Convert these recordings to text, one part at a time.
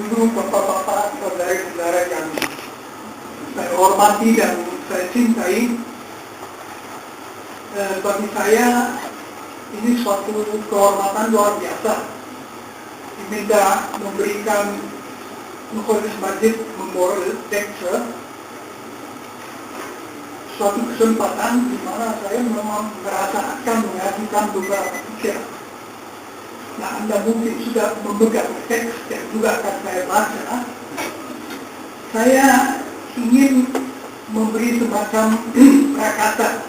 Ibu, bapak-bapak, saudara-saudara yang saya hormati dan saya cintai, bagi saya ini suatu kehormatan luar biasa diminta memberikan Majelis Masjid Memorial Lecture, suatu kesempatan di mana saya memang merasa akan mengajukan beberapa pikiran. Nah, Anda mungkin sudah memegang teks yang juga akan saya baca. Saya ingin memberi semacam prakata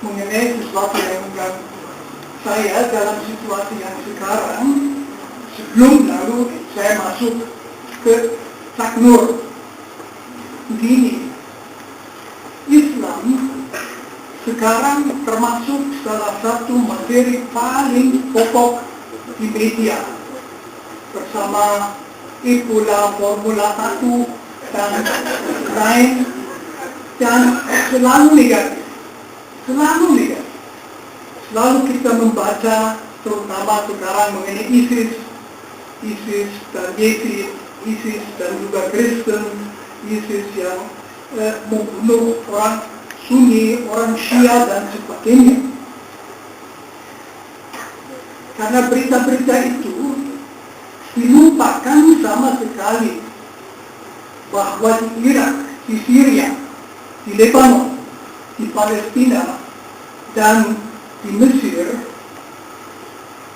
mengenai sesuatu yang mengganggu saya dalam situasi yang sekarang, sebelum lalu saya masuk ke Saknur. Begini, Islam sekarang termasuk salah satu materi paling pokok di media, bersama itulah Formula 1 dan lain, dan selalu negatif. Selalu kita membaca, terutama sekarang mengenai ISIS dan Yazid, ISIS dan juga Kristen, ISIS yang membunuh orang Sunni, orang Syiah dan sebagainya. Karena berita-berita itu dilupakan sama sekali bahwa di Irak, di Syria, di Lebanon, di Palestina, dan di Mesir,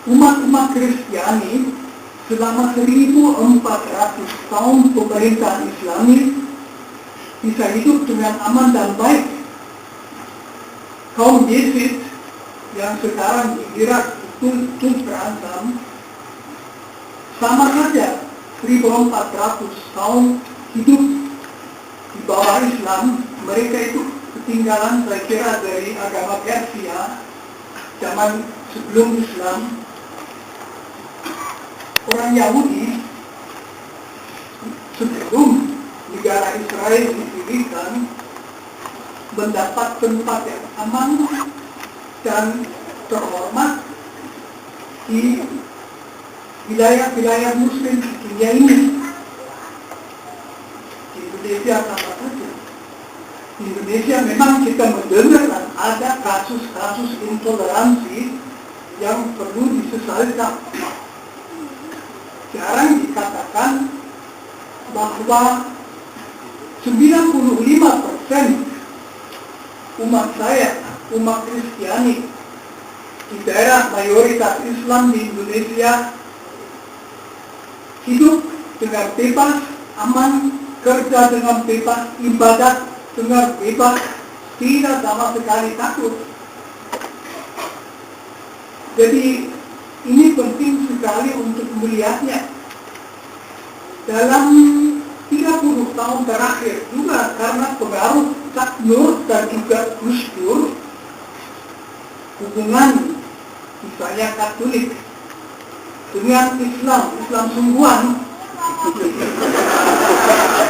umat-umat Kristiani selama 1400 tahun pemerintahan Islami bisa hidup dengan aman dan baik. Kaum Yazid yang sekarang di Irak itu terancam, sama saja 1400 tahun hidup di bawah Islam. Mereka itu ketinggalan, saya kira, dari agama Persia zaman sebelum Islam. Orang Yahudi sebelum negara Israel didirikan mendapat tempat yang aman dan terhormat di wilayah-wilayah Muslim di dunia ini. Di Indonesia sama saja. Di Indonesia memang kita mendengar ada kasus-kasus intoleransi yang perlu disesalkan. Jarang dikatakan bahwa 95% umat saya, umat Kristiani di daerah mayoritas Islam di Indonesia hidup dengan bebas, aman, kerja dengan bebas, ibadat dengan bebas, tidak sama sekali takut. Jadi ini penting sekali untuk melihatnya. Dalam 30 tahun terakhir juga karena pengaruh Saknur dan juga Gus Dur, hubungan misalnya Katolik dengan Islam sungguhan,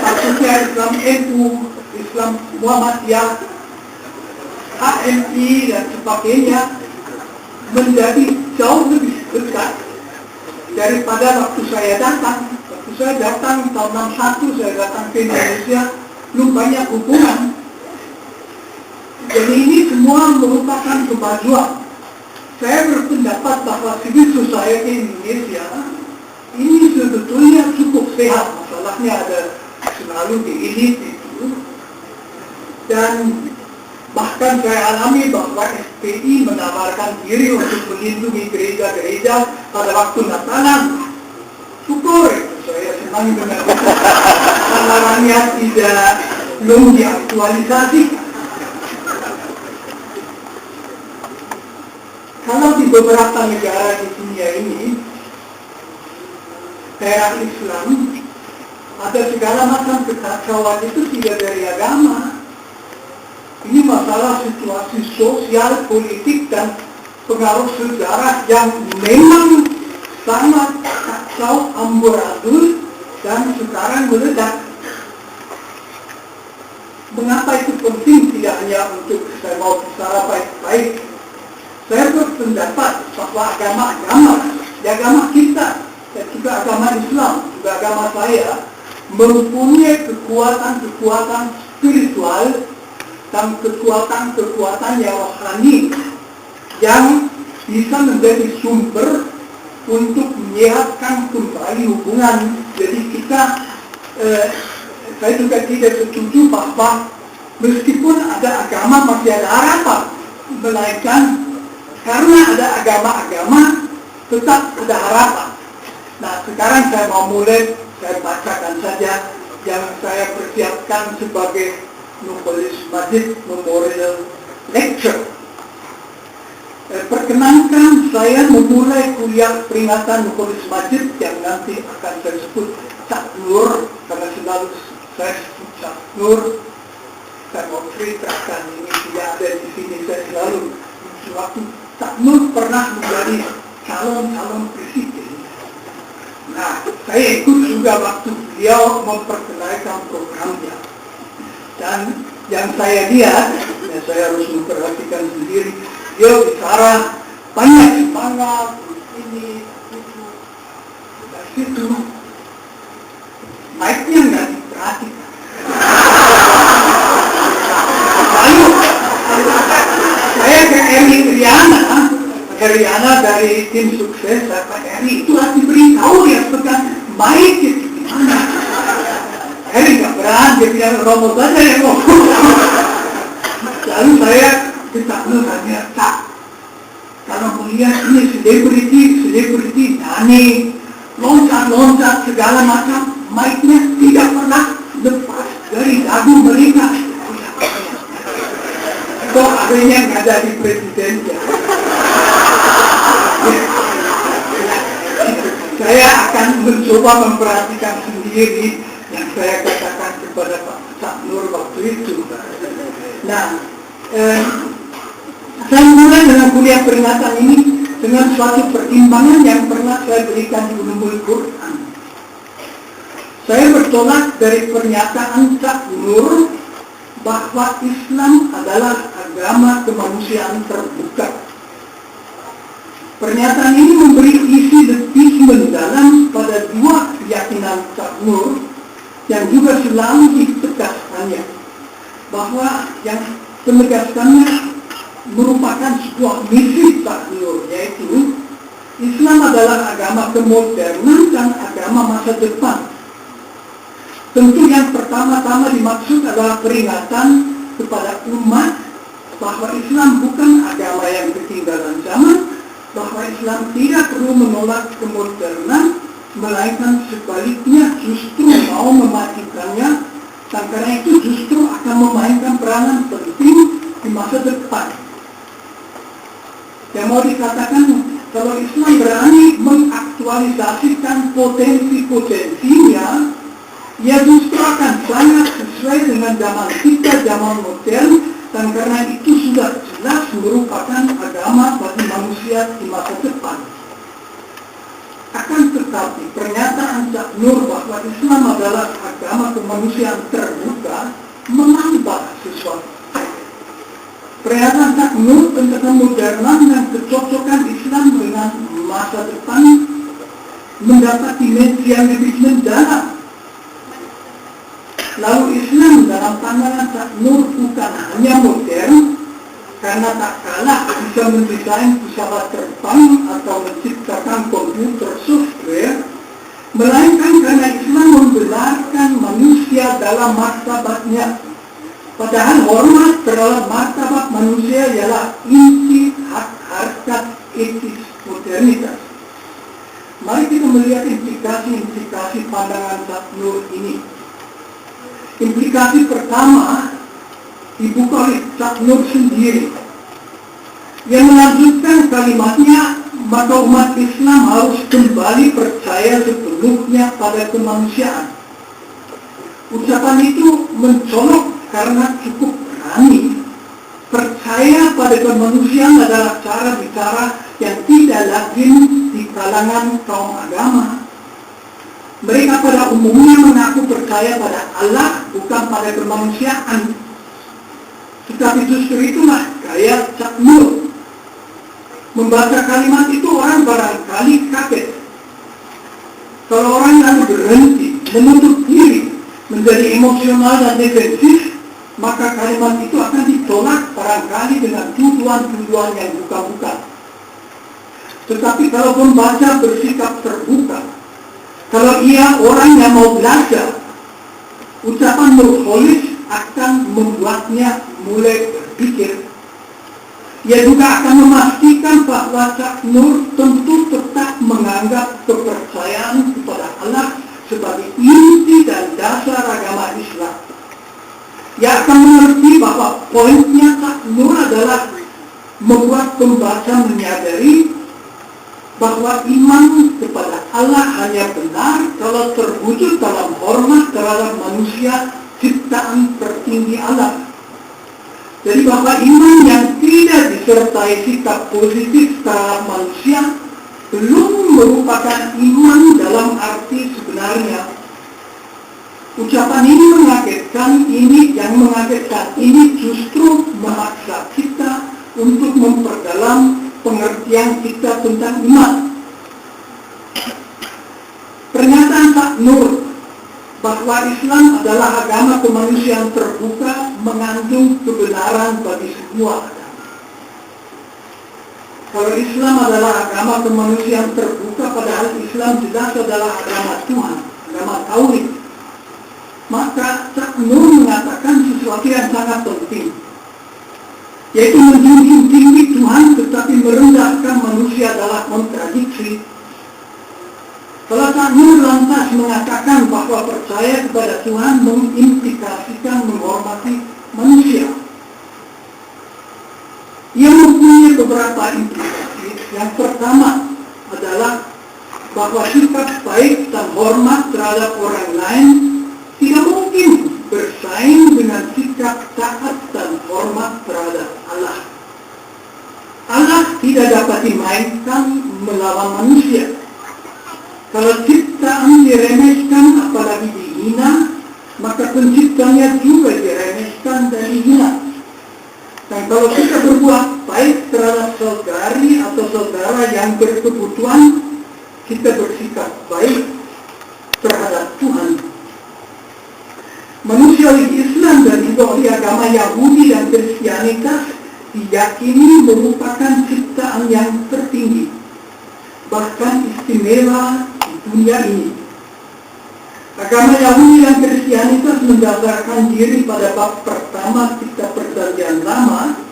maksudnya Islam NU, Islam Muhammadiyah, HMI dan sebagainya, menjadi jauh lebih dekat daripada waktu saya datang. Waktu saya datang tahun 61, saya datang ke Indonesia, belum banyak hubungan. Jadi ini semua merupakan kemajuan. Saya berpendapat bahwa civil society Indonesia ini sebetulnya cukup sehat. Masalahnya ada selalu di elit itu. Dan bahkan saya alami bahwa FPI menawarkan diri untuk melindungi gereja-gereja pada waktu Natalan. Syukur, saya senang dengan itu. Tawarannya belum diaktualisasikan. Kalau di beberapa negara di dunia ini, daerah Islam, ada segala macam kekacauan itu tidak dari agama. Ini masalah situasi sosial, politik, dan pengaruh sejarah yang memang sangat kacau, amburadul, dan sekarang meledak. Mengapa itu penting? Tidak hanya untuk saya mau bicara baik-baik. Saya berpendapat bahwa agama kita juga agama Islam, juga agama saya, mempunyai kekuatan-kekuatan spiritual dan kekuatan-kekuatan yang rohani yang bisa menjadi sumber untuk menyehatkan kembali hubungan. Jadi saya juga tidak setuju bahwa meskipun ada agama masih ada harapan, melainkan karena ada agama-agama tetap ada harapan. Nah, sekarang saya mau mulai, saya bacakan saja yang saya persiapkan sebagai Nukolis Majid Memorial Lecture. Perkenankan saya memulai kuliah peringatan Nukolis Majid yang nanti akan saya sebut Cak Nur, karena selalu saya sebut Cak Nur. Saya mau ceritakan ini tidak ada di sini, saya selalu sewaktu Cak Nur pernah menjadi calon presiden. Nah, saya ikut juga waktu beliau memperkenalkan programnya. Dan yang saya lihat, ya saya harus memperhatikan sendiri, dia bicara banyak semangat, ini, itu, dari situ, mic-nya nggak diperhatikan. Lalu, saya ke Riana dari tim sukses, Pak Eri, itu harus diberitahu ya, pegang mic itu gimana. Eri nggak berani, dia bilang Romo saja yang ngomong. Lalu saya tanya, Cak, kalau melihat ini selebriti nyanyi, loncat segala macam, mic-nya tidak pernah lepas dari dagu mereka. Kok adanya nggak jadi presiden ya? Saya akan mencoba memperhatikan sendiri yang saya katakan kepada Pak Cak Nur waktu itu. Nah, saya mulai dengan kuliah peringatan ini dengan suatu pertimbangan yang pernah saya berikan di Ulumul Quran. Saya bertolak dari pernyataan Cak Nur bahwa Islam adalah agama kemanusiaan terbuka. Pernyataan ini memberi isi lebih mendalam pada dua keyakinan Cak Nur yang juga selalu ditegaskannya, bahwa yang menegaskannya merupakan sebuah misi Cak Nur, yaitu Islam adalah agama kemodernan dan agama masa depan. Tentu yang pertama-tama dimaksud adalah peringatan kepada umat bahwa Islam bukan agama yang ketinggalan zaman, bahwa Islam tidak perlu menolak kemodernan, melainkan sebaliknya justru mau memajukannya, dan karena itu justru akan memainkan peranan penting di masa depan. Yang mau dikatakan, kalau Islam berani mengaktualisasikan potensi-potensinya, ia justru akan sangat sesuai dengan zaman kita, zaman modern, dan karena itu sudah jelas merupakan agama bagi manusia di masa depan. Akan tetapi, pernyataan Cak Nur bahwa Islam adalah agama kemanusiaan terbuka menambah sesuatu. Pernyataan Cak Nur tentang kemodernan dan kecocokan Islam dengan masa depan mendapat dimensi yang lebih mendalam. Lalu Islam dalam pandangan Cak Nur bukan hanya modern, karena tak kalah bisa mendesain pesawat terbang atau menciptakan komputer software, melainkan karena Islam membenarkan manusia dalam martabatnya. Padahal hormat terhadap martabat manusia ialah inti hak harkat etis modernitas. Mari kita melihat implikasi-implikasi pandangan Cak Nur ini. Implikasi pertama dibuka oleh Cak Nur sendiri, yang melanjutkan kalimatnya, maka umat Islam harus kembali percaya sepenuhnya pada kemanusiaan. Ucapan itu mencolok karena cukup berani. Percaya pada kemanusiaan adalah cara bicara yang tidak lazim di kalangan kaum agama. Mereka pada umumnya mengaku percaya pada Allah, bukan pada kemanusiaan. Tetapi justru itulah gaya Cak Nur. Membaca kalimat itu orang barangkali kaget. Kalau orang lalu berhenti, menutup diri, menjadi emosional dan defensif, maka kalimat itu akan ditolak barangkali dengan tuduhan-tuduhan yang buka-buka. Tetapi kalau pembaca bersikap terbuka, kalau ia orang yang mau belajar, ucapan nurholis akan membuatnya mulai berpikir. Ia juga akan memastikan bahwa Cak Nur tentu tetap menganggap kepercayaan kepada Allah sebagai inti dan dasar agama Islam. Ia akan mengerti bahwa poinnya Cak Nur adalah membuat pembaca menyadari bahwa iman kepada Allah hanya benar kalau terwujud dalam hormat terhadap manusia ciptaan tertinggi Allah. Jadi bahwa iman yang tidak disertai sikap positif terhadap manusia belum merupakan iman dalam arti sebenarnya. Ucapan ini mengagetkan, ini justru memaksa kita untuk memperdalam pengertian kita tentang iman. Pernyataan Cak Nur bahwa Islam adalah agama kemanusiaan terbuka mengandung kebenaran bagi semua agama. Kalau Islam adalah agama kemanusiaan terbuka, padahal Islam jelas adalah agama Tuhan, agama tauhid, maka Cak Nur mengatakan sesuatu yang sangat penting, yaitu menjunjung tinggi Tuhan tetapi merendahkan manusia adalah kontradiksi. Kalau Cak Nur lantas mengatakan bahwa percaya kepada Tuhan mengimplikasikan menghormati manusia, ia mempunyai beberapa implikasi. Yang pertama adalah bahwa sikap baik dan hormat terhadap orang lain tidak mungkin bersaing dengan sikap taat dan hormat terhadap Allah. Allah tidak dapat dimainkan melawan manusia. Kalau ciptaan diremehkan apalagi dihina, maka penciptanya juga diremehkan dan dihina. Dan kalau kita berbuat baik terhadap saudari atau saudara yang berkebutuhan, kita bersikap baik terhadap Tuhan. Manusiawi Islam dan juga oleh agama Yahudi dan Kristianitas diyakini merupakan ciptaan yang tertinggi, bahkan istimewa di dunia ini. Agama Yahudi dan Kristianitas mendasarkan diri pada bab pertama Kitab Perjanjian Lama,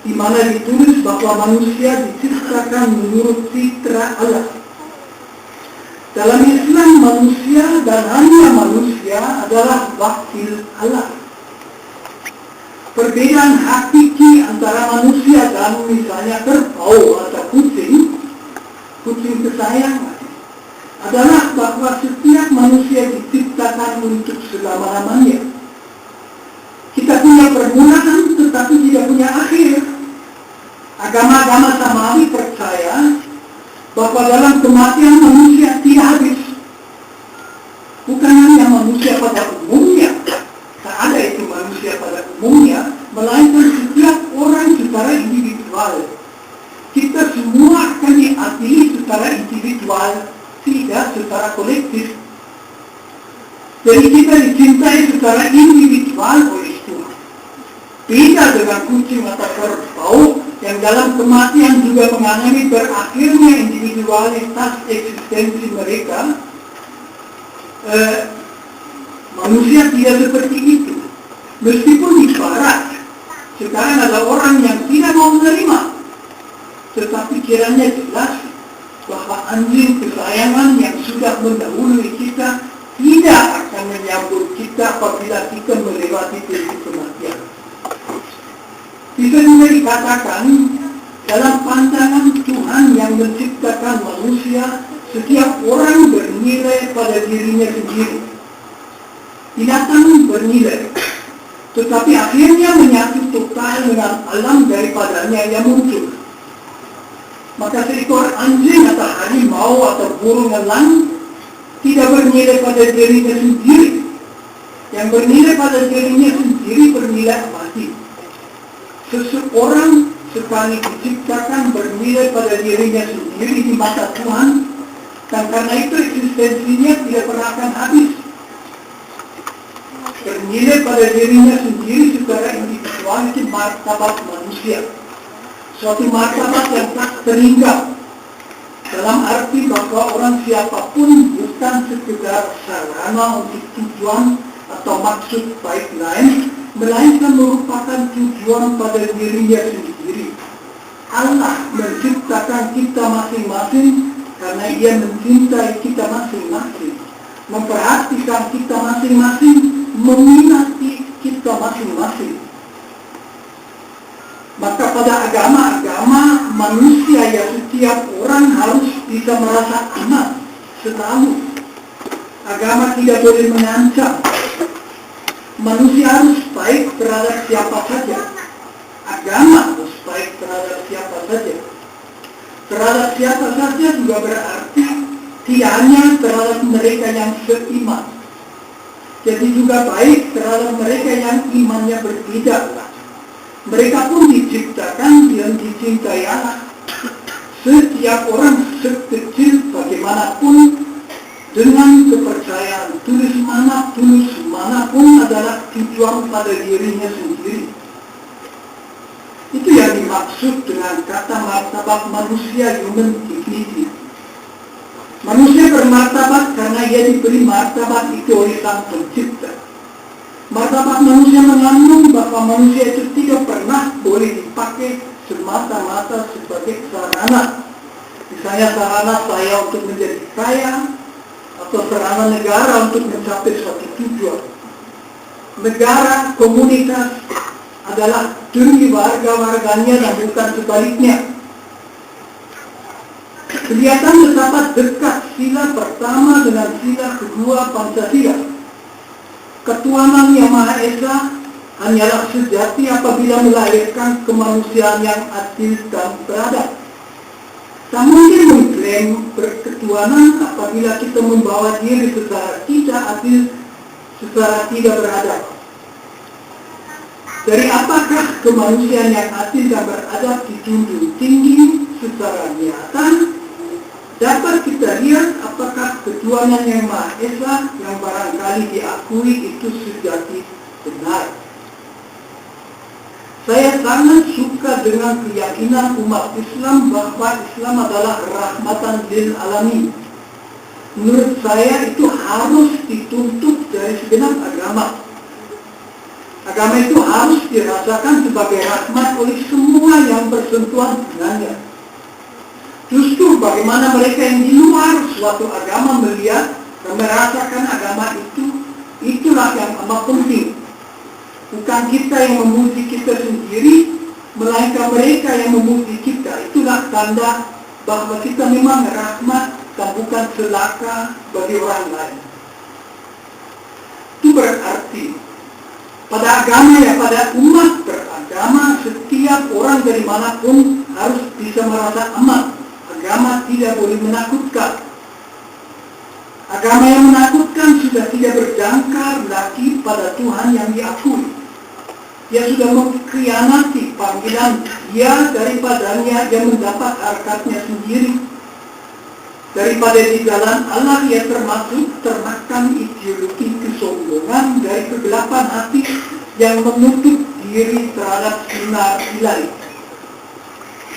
di mana ditulis bahwa manusia diciptakan menurut fitrah Allah. Dalam Islam, manusia dan hanya manusia adalah wakil Allah. Perbedaan hakiki antara manusia dan misalnya kerbau atau kucing kesayangan, adalah bahwa setiap manusia diciptakan untuk selama-lamanya. Kita punya permulaan tetapi tidak punya akhir. Agama-agama Samawi percaya bahwa dalam kematian manusia tidak habis. Bukan hanya manusia pada umumnya, tak ada itu manusia pada umumnya, melainkan setiap orang secara individual. Kita semua akan diadili secara individual, tidak secara kolektif. Jadi kita dicintai secara individual oleh Tuhan. Beda dengan kucing atau kerbau yang dalam kematian juga mengalami berakhirnya individualitas eksistensi mereka. Manusia tidak seperti itu. Meskipun di barat sekarang ada orang yang tidak mau menerima, tetapi kiranya jelas bahwa anjing kesayangan yang sudah mendahului kita tidak akan menyambut kita apabila kita melewati pintu kematian. Bisa juga dikatakan dalam pandangan Tuhan yang menciptakan manusia, setiap orang bernilai pada dirinya sendiri. Binatang bernilai, tetapi akhirnya menyatu total dengan alam daripadanya yang muncul. Maka seekor anjing atau harimau atau burung elang tidak bernilai pada dirinya sendiri. Yang bernilai pada dirinya sendiri bernilai mati. Seseorang sekali diciptakan bernilai pada dirinya sendiri di mata Tuhan, Dan karena itu eksistensinya tidak pernah akan habis. Bernilai pada dirinya sendiri secara individual itu martabat manusia. Suatu martabat yang tak terhingga. Dalam arti bahwa orang siapapun bukan sekedar sarana untuk tujuan atau maksud baik lain, melainkan merupakan tujuan pada dirinya sendiri. Allah menciptakan kita masing-masing karena Ia mencintai kita masing-masing, memperhatikan kita masing-masing, meminati kita masing-masing. Maka pada agama-agama manusia ya setiap orang harus bisa merasa aman selalu. Agama tidak boleh mengancam. Manusia harus baik terhadap siapa saja. Agama harus baik terhadap siapa saja. Terhadap siapa saja juga berarti tidak hanya terhadap mereka yang seiman. Jadi juga baik terhadap mereka yang imannya berbeda. Mereka pun diciptakan dan dicintai Allah. Setiap orang sekecil bagaimanapun dengan kepercayaan tulus manapun adalah tujuan pada dirinya sendiri. Itu yang dimaksud dengan kata martabat manusia, human dignity. Manusia bermartabat karena ia diberi martabat itu oleh Sang Pencipta. Martabat manusia mengandung bahwa manusia itu tidak pernah boleh dipakai semata-mata sebagai sarana. Misalnya sarana saya untuk menjadi kaya, atau sarana negara untuk mencapai suatu tujuan. Negara, komunitas adalah demi warga-warganya dan bukan sebaliknya. Kelihatan betapa dekat sila pertama dengan sila kedua Pancasila. Ketuhanan Yang Maha Esa hanyalah sejati apabila melahirkan kemanusiaan yang adil dan beradab. Tak mungkin mengklaim berketuhanan apabila kita membawa diri secara tidak adil, secara tidak beradab. Dari apakah kemanusiaan yang adil dan beradab dijunjung tinggi secara nyata? Dapat kita lihat apakah ketuhanan Yang Maha Esa yang barangkali diakui itu sejati benar. Saya sangat suka dengan keyakinan umat Islam bahwa Islam adalah rahmatan lil alamin. Menurut saya itu harus dituntut dari segenap agama. Agama itu harus dirasakan sebagai rahmat oleh semua yang bersentuhan dengannya. Justru bagaimana mereka yang di luar suatu agama melihat dan merasakan agama itu, itulah yang amat penting. Bukan kita yang memuji kita sendiri, melainkan mereka yang memuji kita. Itulah tanda bahwa kita memang rahmat dan bukan celaka bagi orang lain. Itu berarti pada agama ya, pada umat beragama, setiap orang dari manapun harus bisa merasa aman. Agama tidak boleh menakutkan. Agama yang menakutkan sudah tidak berjangkar lagi pada Tuhan yang diakui. Dia sudah mengkhianati panggilan dia, daripadanya dia mendapat harkatnya sendiri. Daripada di jalan Allah ia termakan ideologi kesombongan dari kegelapan hati yang menutup diri terhadap sinar ilahi.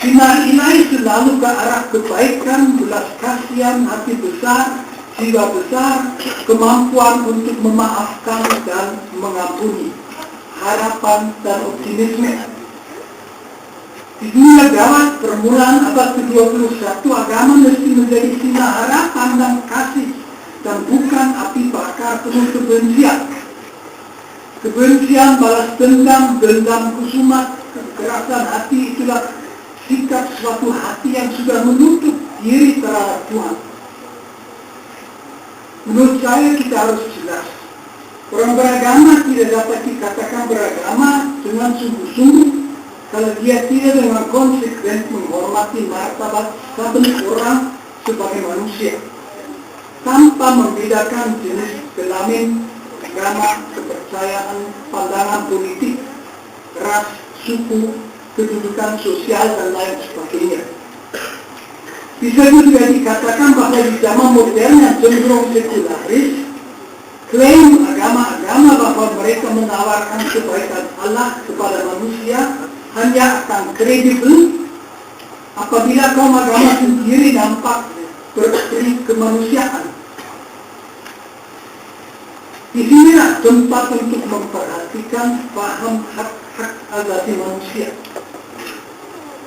Sinar ilahi selalu ke arah kebaikan, belas kasihan, hati besar, jiwa besar, kemampuan untuk memaafkan dan mengampuni, harapan dan optimisme. Di dunia gawat permulaan abad ke-21, agama mesti menjadi sinar harapan dan kasih, dan bukan api bakar penuh kebencian. Kebencian, balas dendam, dendam kusumat, kekerasan hati, itulah sikap suatu hati yang sudah menutup diri terhadap Tuhan. Menurut saya kita harus jelas, orang beragama tidak dapat dikatakan beragama dengan sungguh-sungguh kalau dia tidak dengan konsekuen menghormati martabat saben orang sebagai manusia, tanpa membedakan jenis kelamin, agama, kepercayaan, pandangan politik, ras, suku, kedudukan sosial dan lain sebagainya. Bisa juga dikatakan bahwa di zaman modern yang cenderung sekularis, klaim agama-agama bahwa mereka menawarkan kebaikan Allah kepada manusia hanya akan kredibel apabila kaum agama sendiri nampak berberi kemanusiaan. Di sinilah tempat untuk memperhatikan paham hak-hak asasi manusia.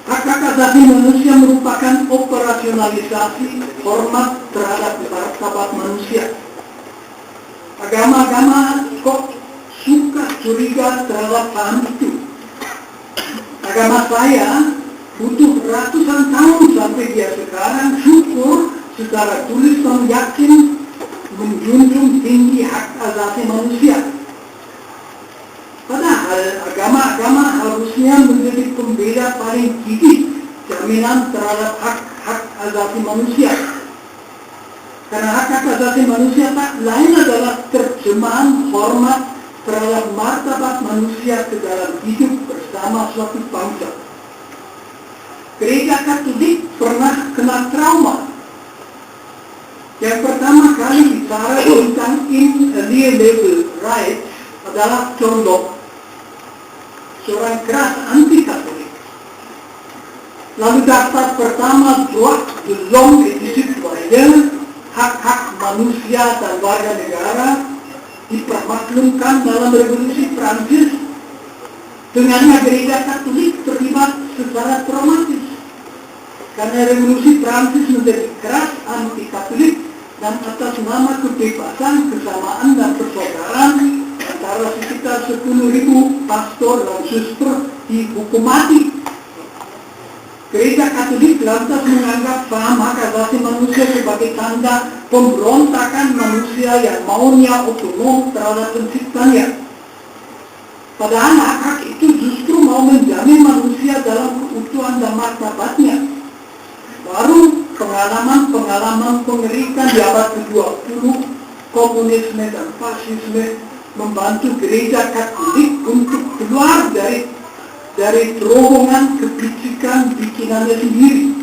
Hak-hak asasi manusia merupakan operasionalisasi hormat terhadap martabat manusia. Agama-agama kok suka curiga terhadap paham itu. Agama saya butuh ratusan tahun sampai dia sekarang syukur secara tulis dan yakin menjunjung tinggi hak asasi manusia. Padahal agama-agama harusnya menjadi pembela paling gigih jaminan terhadap hak-hak asasi manusia. Karena hak-hak asasi manusia tak lain adalah terjemahan hormat terhadap martabat manusia ke dalam hidup bersama suatu bangsa. Gereja Katolik pernah kena trauma. Yang pertama kali bicara tentang inalienable rights adalah John Locke, seorang keras anti-Katolik. Lalu daftar pertama Droit de l'homme et du citoyen, hak-hak manusia dan warga negara, dipermaklumkan dalam Revolusi Prancis. Dengannya gereja Katolik terlibat secara traumatis. Karena Revolusi Prancis menjadi keras anti-Katolik dan atas nama kebebasan, kesamaan dan persaudaraan antara sekitar 10.000 pastor dan suster dihukum mati. Gereja Katolik lantas menganggap paham hak asasi manusia sebagai tanda pemberontakan manusia yang maunya otonom terhadap penciptanya. Padahal hak-hak itu justru mau menjamin manusia dalam keutuhan dan martabatnya. Baru pengalaman mengerikan di abad ke-20, komunisme dan fasisme membantu gereja Katolik untuk keluar dari terowongan kepicikan bikinannya sendiri.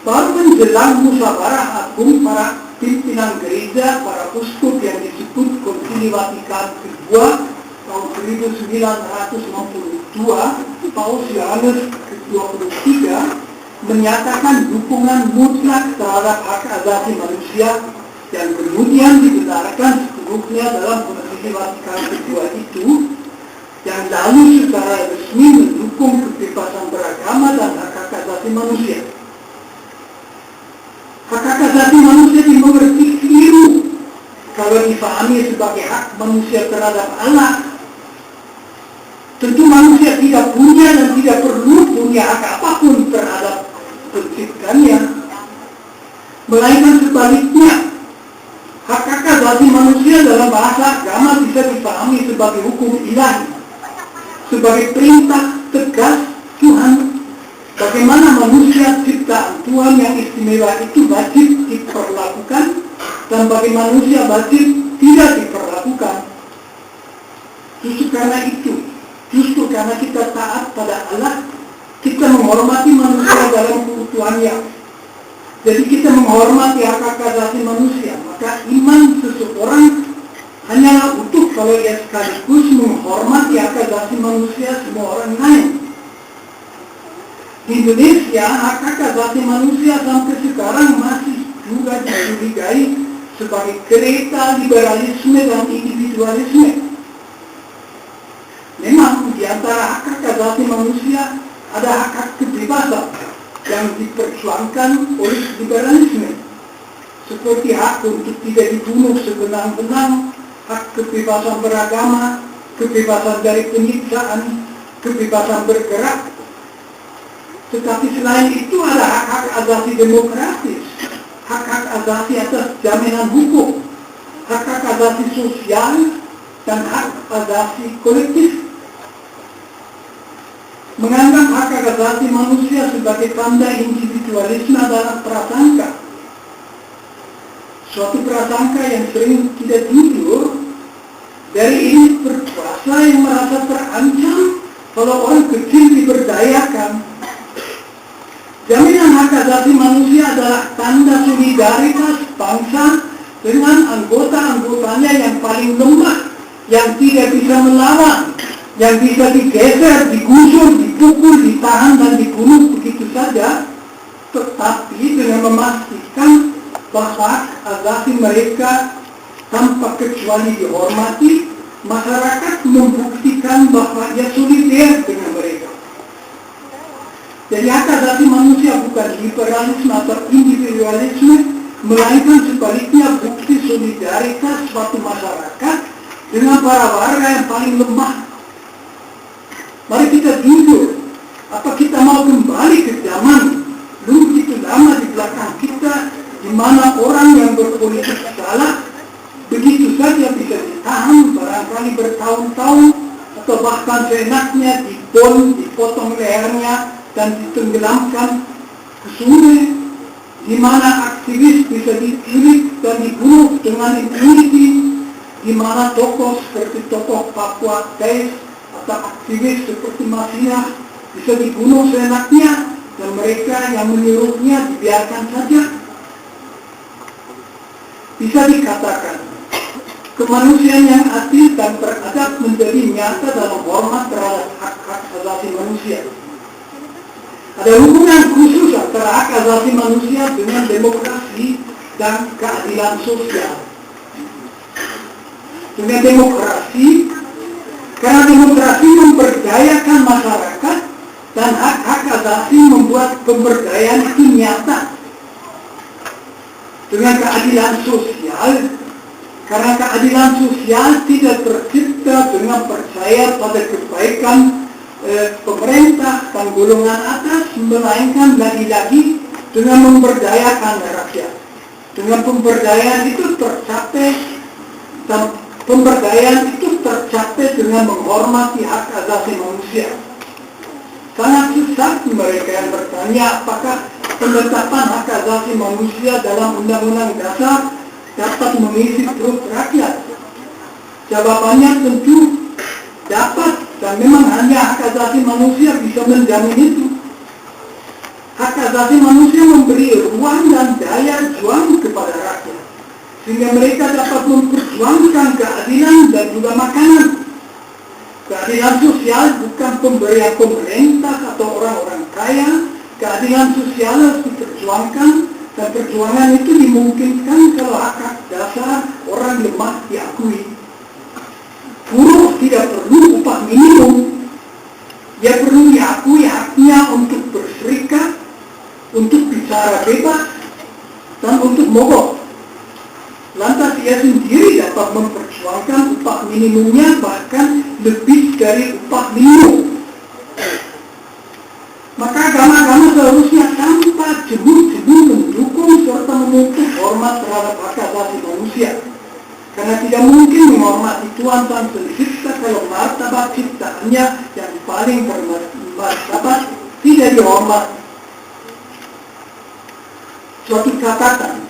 Baru menjelang musyawarah agung para pimpinan gereja, para uskup yang disebut Konsili Vatikan II tahun 1962, Paus Yohanes ke-23 menyatakan dukungan mutlak terhadap hak asasi manusia yang kemudian dibenarkan sepenuhnya dalam Konsili Vatikan II itu, yang lalu secara resmi mendukung kebebasan beragama dan hak asasi manusia. Hak asasi manusia dimengerti keliru kalau difahami sebagai hak manusia terhadap Allah. Tentu manusia tidak punya dan tidak perlu punya hak apapun terhadap penciptanya. Melainkan sebaliknya, hak asasi manusia dalam bahasa agama bisa dipahami sebagai hukum ilahi, sebagai perintah tegas Tuhan bagaimana manusia ciptaan Tuhan yang istimewa itu wajib diperlakukan dan bagaimana manusia wajib tidak diperlakukan. Justru karena kita taat pada Allah, kita menghormati manusia dalam keutuhannya. Jadi kita menghormati hak asasi manusia, maka iman seseorang hanyalah utuh kalau ia sekaligus menghormati hak asasi manusia semua orang lain. Di Indonesia, hak asasi manusia sampai sekarang masih juga dicurigai sebagai kereta liberalisme dan individualisme. Memang di antara hak asasi manusia ada hak kebebasan yang diperjuangkan oleh liberalisme, seperti hak untuk tidak dibunuh sebenang-benang, hak kebebasan beragama, kebebasan dari penyiksaan, kebebasan bergerak. Tetapi selain itu ada hak-hak asasi demokratis, hak-hak asasi atas jaminan hukum, hak-hak asasi sosial, dan hak asasi kolektif. Menganggap hak asasi manusia sebagai tanda individualisme adalah prasangka. Suatu prasangka yang sering tidak jujur. Dari ini berkuasa yang merasa terancam kalau orang kecil diberdayakan. Jaminan hak asasi manusia adalah tanda solidaritas bangsa dengan anggota-anggotanya yang paling lemah, yang tidak bisa melawan, yang bisa digeser, digusur, dipukul, ditahan, dan dibunuh begitu saja, tetapi dengan memastikan bahwa hak asasi mereka tanpa kecuali dihormati, masyarakat membuktikan bahwa ia solider dengan mereka. Jadi hak asasi manusia bukan liberalisme atau individualisme, melainkan sebaliknya bukti solidaritas suatu masyarakat dengan para warga yang paling lemah. Mari kita jujur, apa kita mau kembali ke zaman dulu begitu lama di belakang kita, di mana orang yang berpolitik salah begitu saja bisa ditahan barangkali bertahun-tahun, atau bahkan seenaknya dibom, dipotong lehernya dan ditenggelamkan ke sungai, di mana aktivis bisa diculik dan dibunuh dengan impunity, di mana tokoh seperti tokoh Papua Teis atau aktivis seperti Masiah bisa dibunuh seenaknya dan mereka yang menyuruhnya dibiarkan saja. Bisa dikatakan kemanusiaan yang adil dan beradab menjadi nyata dalam hormat terhadap hak-hak asasi manusia. Ada hubungan khusus antara hak asasi manusia dengan demokrasi dan keadilan sosial. Dengan demokrasi, karena demokrasi memberdayakan masyarakat dan hak-hak asasi membuat pemberdayaan itu nyata. Dengan keadilan sosial, karena keadilan sosial tidak tercipta dengan percaya pada kebaikan pemerintah dan golongan atas, melainkan lagi-lagi dengan memberdayakan rakyat. Dengan pemberdayaan itu tercapai, dan pemberdayaan itu tercapai dengan menghormati hak asasi manusia. Sangat sesat mereka yang bertanya apakah penetapan hak asasi manusia dalam Undang-Undang Dasar dapat mengisi perut rakyat. Jawabannya tentu dapat, dan memang hanya hak asasi manusia bisa menjamin itu. Hak asasi manusia memberi ruang dan daya juang kepada rakyat, sehingga mereka dapat memperjuangkan keadilan dan juga makanan. Keadilan sosial bukan pemberian pemerintah atau orang-orang kaya. Keadilan sosial harus diperjuangkan, dan perjuangan itu dimungkinkan kalau hak dasar orang lemah diakui. Buruh tidak perlu upah minimum. Dia perlu diakui haknya untuk berserikat, untuk bicara bebas, dan untuk mogok. Lantas ia sendiri dapat memperjuangkan upah minimumnya bahkan lebih dari upah minimum. Maka agama-agama seharusnya tanpa jemu-jemu mendukung serta menuntut hormat terhadap hak asasi manusia. Karena tidak mungkin menghormati Tuhan Sang Pencipta kalau martabat ciptaannya yang paling bermartabat tidak dihormati. Suatu catatan,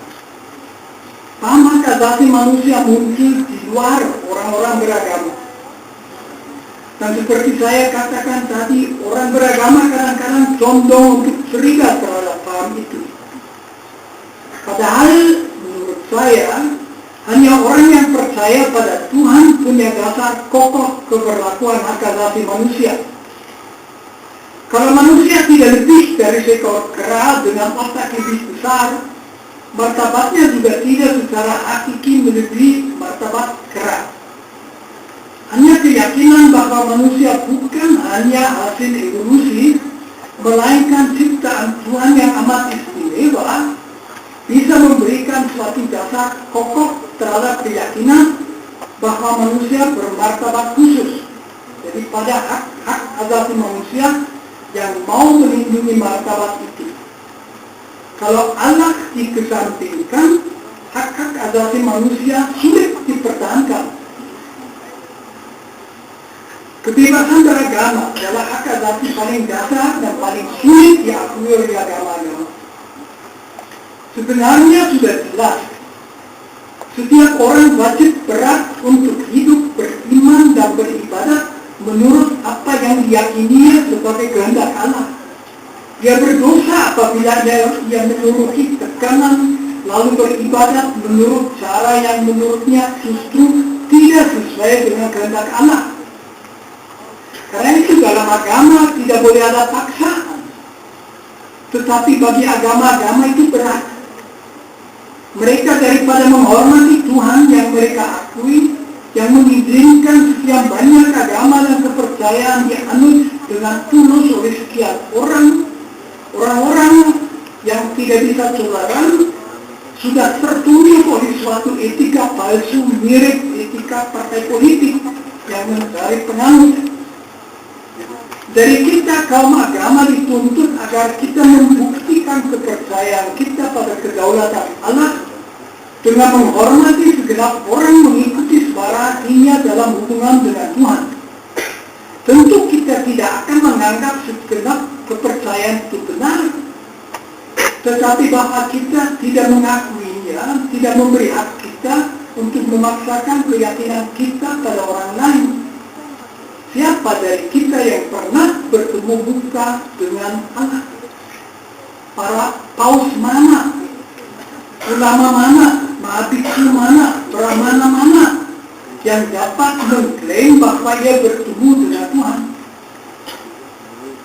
paham hak asasi manusia muncul di luar orang-orang beragama. Dan seperti saya katakan tadi, orang beragama kadang-kadang condong untuk curiga terhadap paham itu. Padahal menurut saya, hanya orang yang percaya pada Tuhan punya dasar kokoh keberlakuan hak asasi manusia. Kalau manusia tidak lebih dari seekor kera dengan otak lebih besar, martabatnya juga tidak secara hakiki melebihi martabat kera. Hanya keyakinan bahwa manusia bukan hanya hasil evolusi, melainkan ciptaan Tuhan yang amat istimewa, bisa memberikan suatu dasar kokoh terhadap keyakinan bahwa manusia bermartabat khusus. Jadi pada hak-hak asasi manusia yang mau melindungi martabat itu. Kalau Allah dikesampingkan, hak-hak asasi manusia sulit dipertahankan. Kebebasan beragama adalah hak asasi paling dasar dan paling sulit diakui oleh agama-agama. Sebenarnya sudah jelas, setiap orang wajib berat untuk hidup beriman dan beribadah menurut apa yang diyakininya sebagai kehendak Allah. Dia berdosa apabila dia menuruti tekanan lalu beribadat menurut cara yang menurutnya justru tidak sesuai dengan kehendak Allah. Karena itu dalam agama tidak boleh ada paksaan. Tetapi bagi agama-agama itu berat. Mereka daripada menghormati Tuhan yang mereka akui, yang mengizinkan sekian banyak agama dan kepercayaan dianut dengan tulus oleh sekian orang-orang yang tidak bisa toleran, sudah tertulis oleh suatu etika palsu mirip etika partai politik yang mencari penganut. Dari kita kaum agama dituntut agar kita membuktikan kepercayaan kita pada kedaulatan Allah dengan menghormati segenap orang mengikuti suara hatinya dalam hubungan dengan Tuhan. Tentu kita tidak akan menganggap segenap kepercayaan itu benar, tetapi bahwa kita tidak mengakuinya, tidak memberi hak kita untuk memaksakan keyakinan kita pada orang lain. Siapa dari kita yang pernah bertemu muka dengan Allah? Para paus mana? Ulama mana? Mahbiksu mana? Brahmana mana? Yang dapat mengklaim bahwa ia bertemu dengan Tuhan.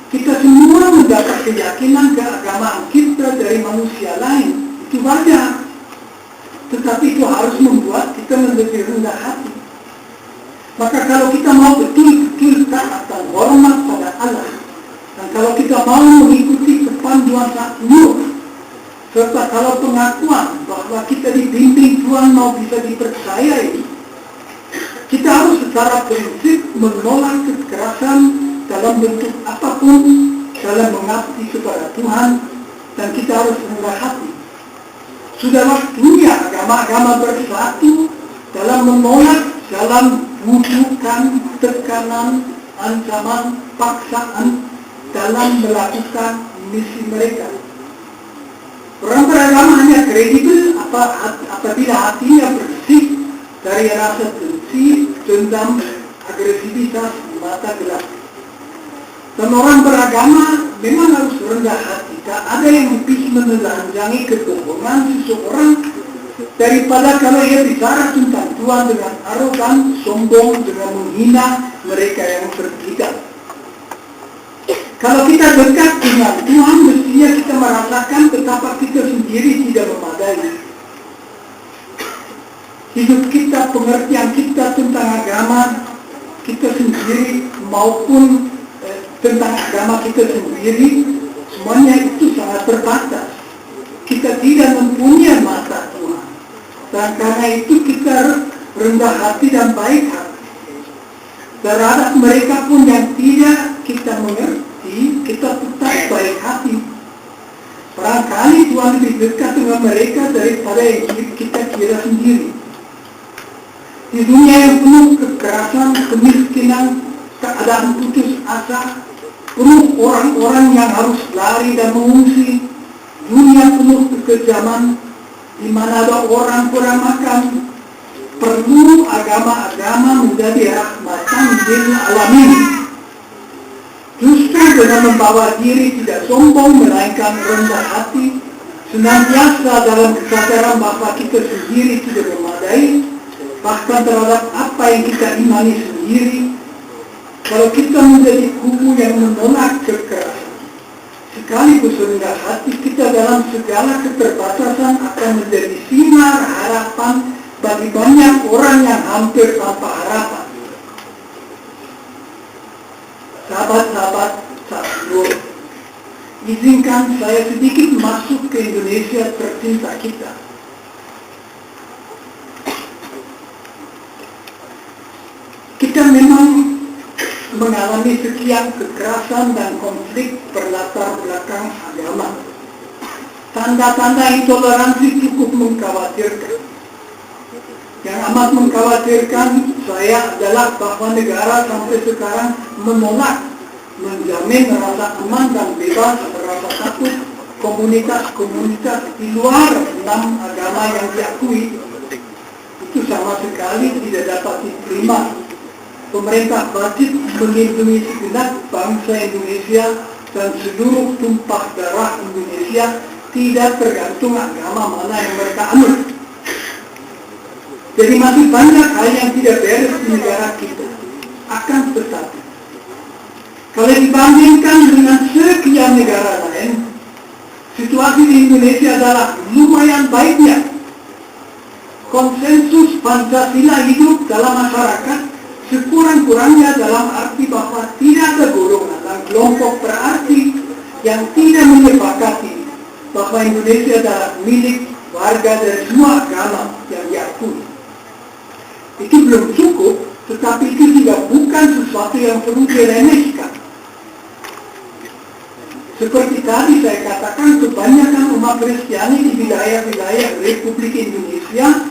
Kita semua mendapat keyakinan keagamaan kita dari manusia lain. Itu wajar. Tetapi itu harus membuat kita menjadi rendah hati. Maka kalau kita mau betul-betul taat dan hormat pada Allah, dan kalau kita mau mengikuti kepanduan Sang Nur, serta kalau pengakuan bahwa kita dibimbing Tuhan mau bisa dipercayai, kita harus secara prinsip menolak kekerasan dalam bentuk apapun dalam mengabdi kepada Tuhan, dan kita harus rendah hati. Sudah waktunya agama-agama bersatu dalam menolak dalam bujukan, tekanan, ancaman, paksaan dalam melakukan misi mereka. Orang beragama hanya kredibel apabila hatinya bersih dari rasa benci, dendam, agresivitas, mata gelap. Dan orang beragama memang harus rendah hati. Tak ada yang lebih menelanjangi kebohongan seseorang daripada kalau ia bicara tentang Tuhan dengan arogan, sombong, dengan menghina mereka yang berbeda. Kalau kita dekat dengan Tuhan, mestinya kita merasakan betapa kita sendiri tidak memadai. Hidup kita, pengertian kita tentang agama kita sendiri maupun tentang agama kita sendiri, semuanya itu sangat terbatas. Kita tidak mempunyai mata Tuhan. Dan karena itu kita rendah hati dan baik hati. Terhadap mereka pun yang tidak kita mengerti, kita tetap baik hati. Barangkali Tuhan lebih dekat dengan mereka daripada yang kita kira sendiri. Di dunia yang penuh kekerasan, kemiskinan, keadaan putus asa, penuh orang-orang yang harus lari dan mengungsi, dunia penuh kekejaman, di mana ada orang kurang makan, perlu agama-agama menjadi rahmatan lil alamin. Justru dengan membawa diri tidak sombong melainkan rendah hati, senantiasa dalam kesadaran bahwa kita sendiri tidak memadai, bahkan terhadap apa yang kita imani sendiri. Kalau kita menjadi kubu yang menolak kekerasan, sekaligus rendah hati kita dalam segala keterbatasan akan menjadi sinar harapan bagi banyak orang yang hampir tanpa harapan. Sahabat-sahabat Sabur, izinkan saya sedikit masuk ke Indonesia tercinta kita. Kita memang mengalami sekian kekerasan dan konflik berlatar belakang agama. Tanda-tanda intoleransi cukup mengkhawatirkan. Yang amat mengkhawatirkan saya adalah bahwa negara sampai sekarang menolak menjamin rasa aman dan bebas rasa takut komunitas-komunitas di luar 6 agama yang diakui. Itu sama sekali tidak dapat diterima. Pemerintah wajib melindungi segenap bangsa Indonesia dan seluruh tumpah darah Indonesia tidak tergantung agama mana yang mereka anut. Jadi masih banyak hal yang tidak beres di negara kita. Akan tetapi, kalau dibandingkan dengan sekian negara lain, situasi di Indonesia adalah lumayan baiknya. Konsensus Pancasila hidup dalam masyarakat sekurang-kurangnya dalam arti bahwa tidak ada golongan dan kelompok berarti yang tidak menyepakati bahwa Indonesia adalah milik warga dari semua agama yang diakui. Itu belum cukup, tetapi itu juga bukan sesuatu yang perlu diremehkan. Seperti tadi saya katakan, kebanyakan umat Kristiani di wilayah-wilayah Republik Indonesia,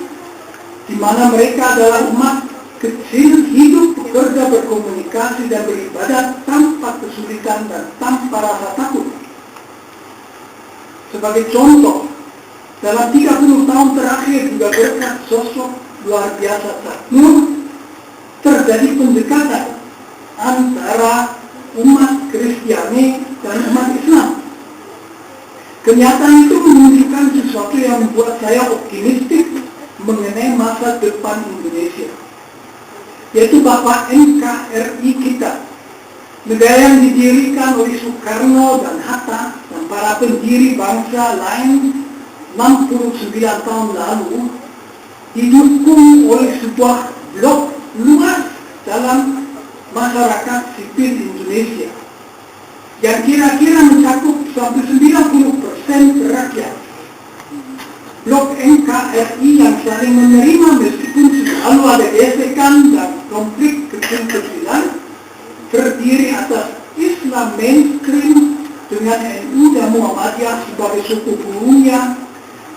di mana mereka adalah umat kecil, hidup, bekerja, berkomunikasi, dan beribadah tanpa kesulitan dan tanpa rasa takut. Sebagai contoh, dalam 30 tahun terakhir juga berkat sosok luar biasa Nur, terjadi pendekatan antara umat Kristiani dan umat Islam. Kenyataan itu menunjukkan sesuatu yang membuat saya optimistik mengenai masa depan Indonesia, yaitu bahwa NKRI kita, negara yang didirikan oleh Soekarno dan Hatta dan para pendiri bangsa lain 69 tahun lalu, didukung oleh sebuah blok luas dalam masyarakat sipil Indonesia yang kira-kira mencakup sampai 90% rakyat. Blok NKRI yang saling menerima meskipun selalu ada gesekan dan konflik kecil-kecilan, terdiri atas Islam mainstream dengan NU dan Muhammadiyah sebagai suku burungnya,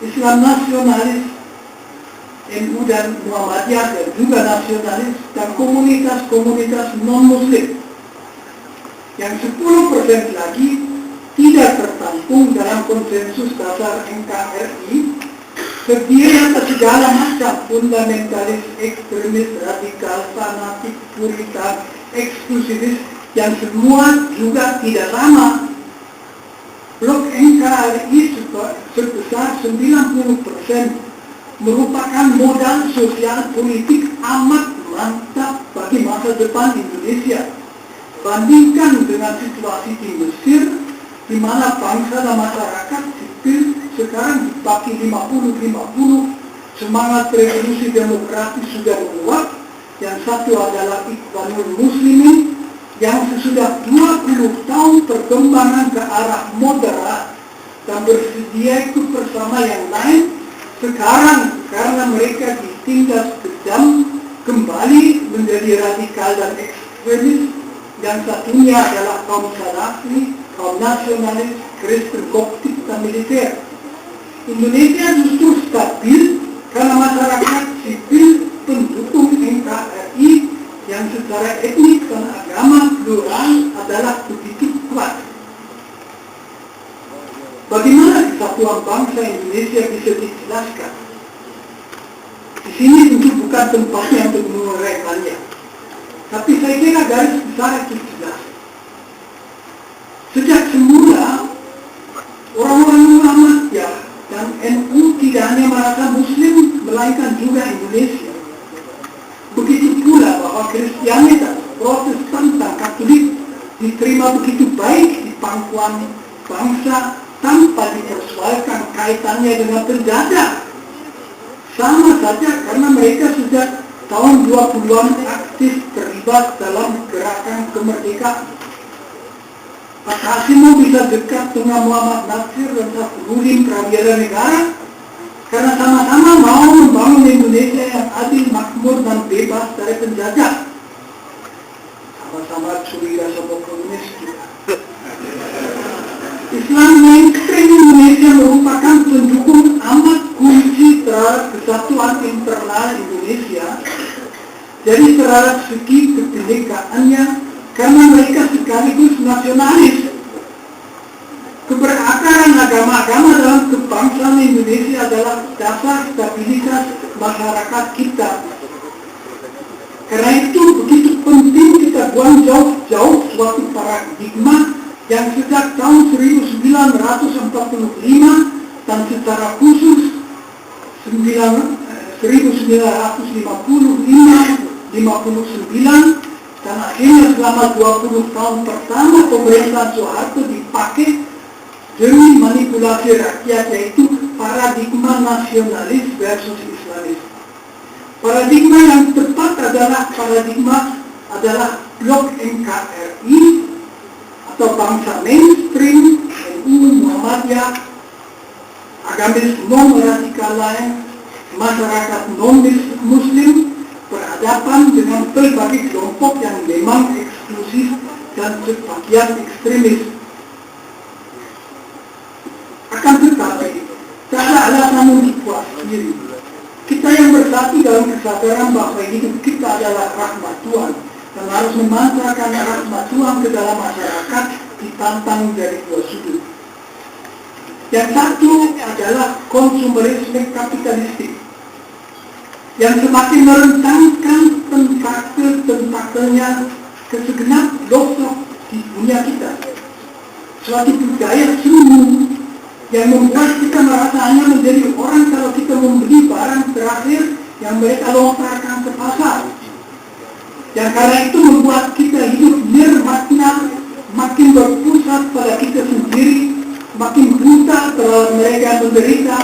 Islam nasionalis, NU dan Muhammadiyah dan juga nasionalis, dan komunitas-komunitas non-muslim yang 10% lagi tidak tertampung dalam konsensus dasar NKRI, terdiri atas segala macam fundamentalis, ekstremis, radikal, fanatik, puritan, eksklusivis, yang semua juga tidak sama. Blok NKRI sebesar 90% merupakan modal sosial politik amat mantap bagi masa depan Indonesia. Bandingkan dengan situasi di Mesir, di mana bangsa dan masyarakat sipil sekarang dibagi 50-50, semangat revolusi demokratis sudah menguat. Yang satu adalah Ikhwanul Muslimin, yang sesudah 20 tahun perkembangan ke arah moderat dan bersedia ikut bersama yang lain, sekarang karena mereka ditindas kejam kembali menjadi radikal dan ekstremis. Yang satunya adalah kaum Salafi, kaum nasionalis, Kristen, Koptik, dan militer. Indonesia justru stabil karena masyarakat sipil pendukung NKRI yang secara etnik dan agama plural adalah begitu kuat. Bagaimana kesatuan bangsa Indonesia bisa dijelaskan? Di sini tentu bukan tempatnya untuk menguraikannya, tapi saya kira garis besar itu jelas. Sejak semula, orang-orang Muhammadiyah dan NU tidak hanya merasa Muslim, melainkan juga Indonesia. Begitu pula bahwa Kristianitas, Protestan, dan Katolik diterima begitu baik di pangkuan bangsa tanpa dipersoalkan kaitannya dengan penjajah. Sama saja karena mereka sejak tahun 20-an aktif terlibat dalam gerakan kemerdekaan. Pak Hashim bisa dekat dengan Muhammad Nasir dan Safruddin Prawiara Negara karena sama-sama mau membangun Indonesia yang adil, makmur, dan bebas dari penjajah. Sama-sama curiga sama komunis. Islam mainstream Indonesia merupakan pendukung amat kunci terhadap kesatuan internal Indonesia. Jadi terhadap segi kebinekaannya, karena mereka sekaligus nasionalis. Keberakaran agama-agama dalam kebangsaan Indonesia adalah dasar stabilitas masyarakat kita. Karena itu begitu penting kita buang jauh-jauh suatu paradigma yang sejak tahun 1945 dan secara khusus 1959 dan akhirnya selama 20 tahun pertama pemerintahan Soeharto dipakai demi manipulasi rakyat, yaitu paradigma nasionalis versus Islamis. Paradigma yang tepat adalah blok NKRI atau bangsa mainstream, NU, Muhammadiyah, agamis non-radikal lain, masyarakat non-muslim berhadapan dengan berbagai kelompok yang memang eksklusif dan sebagian ekstremis. Akan tetapi, tak ada alasan untuk puas diri. Kita yang bersatu dalam kesadaran bahwa hidup kita adalah rahmat Tuhan dan harus memanfaatkan rahmat Tuhan ke dalam masyarakat ditantang dari dua sudut. Yang satu adalah konsumerisme kapitalistik yang semakin merentangkan tentakelnya ke segenap pelosok di dunia kita. Suatu budaya semu yang membuat kita merasa hanya menjadi orang kalau kita membeli barang terakhir yang mereka lontarkan ke pasar. Yang karena itu membuat kita hidup nirmakna, makin berpusat pada kita sendiri, makin buta terhadap mereka yang menderita,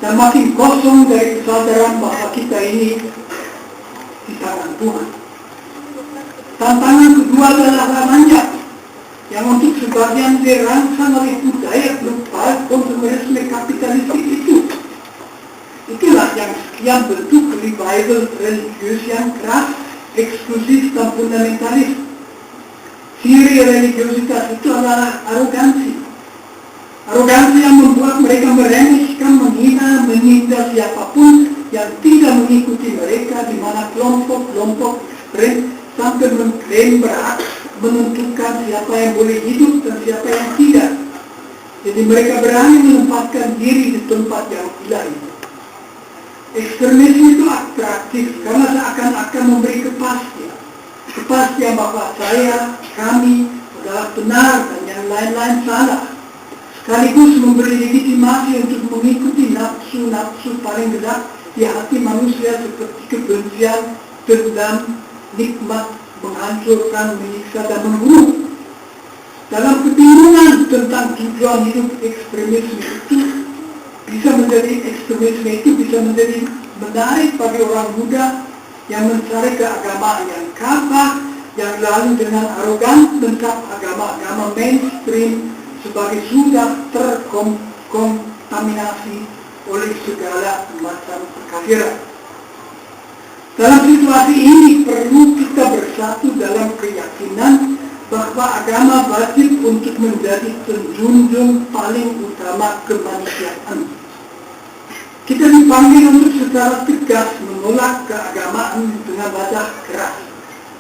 dan makin kosong dari kesadaran bahwa kita ini di tangan Tuhan. Tantangan kedua adalah lamanya, yang untuk sebagian dirangsang oleh budaya global konsumerisme kapitalistik itu. Itulah yang sekian bentuk revival religius yang keras, eksklusif dan fundamentalis. Ciri religiositas itu adalah arogansi. Arogansi yang membuat mereka meremehkan, menghina, menindas siapapun yang tidak mengikuti mereka, di mana kelompok-kelompok sampai mengklaim berhak menentukan siapa yang boleh hidup dan siapa yang tidak. Jadi mereka berani menempatkan diri di tempat yang ilahi. Ekstremisme itu atraktif karena seakan-akan memberi kepastian bahwa kami adalah benar dan yang lain-lain salah. Sekaligus memberi legitimasi untuk mengikuti nafsu-nafsu paling gelap di hati manusia seperti kebencian, dendam, nikmat, menghancurkan, menyiksa, dan membunuh. Dalam kebingungan tentang tujuan hidup ekstremisme itu bisa menjadi menarik bagi orang muda yang mencari keagamaan yang kafah, yang lalu dengan arogan menetap agama-agama mainstream sebagai sudah terkontaminasi oleh segala macam kekafiran. Dalam situasi ini perlu kita bersatu dalam keyakinan bahwa agama wajib untuk menjadi penjunjung paling utama kemanusiaan. Kita dipanggil untuk secara tegas menolak keagamaan dengan wajah keras.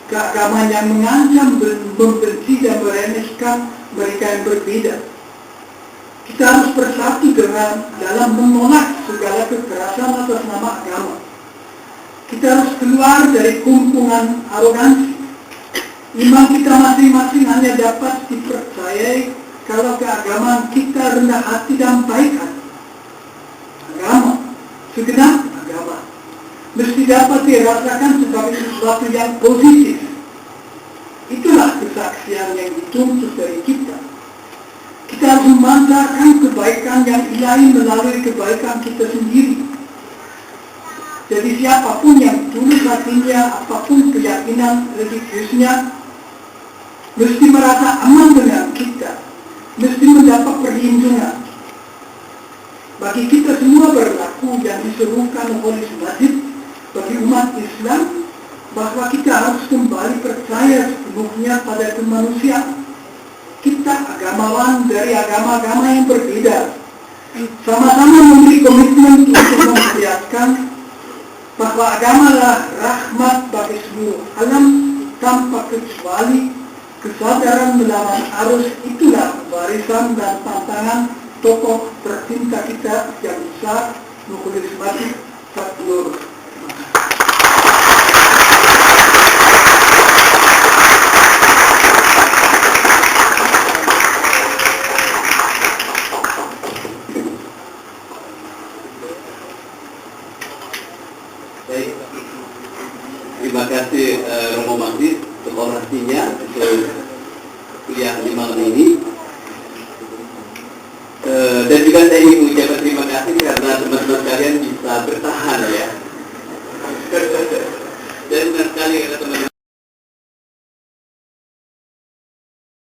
Keagamaan yang mengancam, membenci dan meremehkan mereka yang berbeda. Kita harus bersatu dalam menolak segala kekerasan atas nama agama. Kita harus keluar dari kumpulan arogansi. Iman kita masing-masing hanya dapat dipercayai kalau keagamaan kita rendah hati dan baik hati. Agama, segenap agama, mesti dapat dirasakan sebagai sesuatu yang positif. Itulah kesaksian yang dituntut dari kita. Kita harus memancarkan kebaikan yang ilahi melalui kebaikan kita sendiri. Jadi siapapun yang tulus hatinya, apapun keyakinan religiusnya, mesti merasa aman dengan kita, mesti mendapat perlindungan. Bagi kita semua berlaku yang diserukan oleh wajib bagi umat Islam, bahwa kita harus kembali percaya sepenuhnya pada kemanusiaan. Kita agamawan dari agama-agama yang berbeda, sama-sama memberi komitmen untuk memperlihatkan bahwa agama adalah rahmat bagi seluruh alam tanpa kecuali. Kesadaran melawan arus itulah barisan dan tantangan tokoh tercinta kita yang besar, Nurul Ismati Fatlur. Baik. Terima kasih Romo Masih untuk orasinya, untuk kuliah di malam ini. Dan juga saya ingin mengucapkan terima kasih karena teman-teman sekalian bisa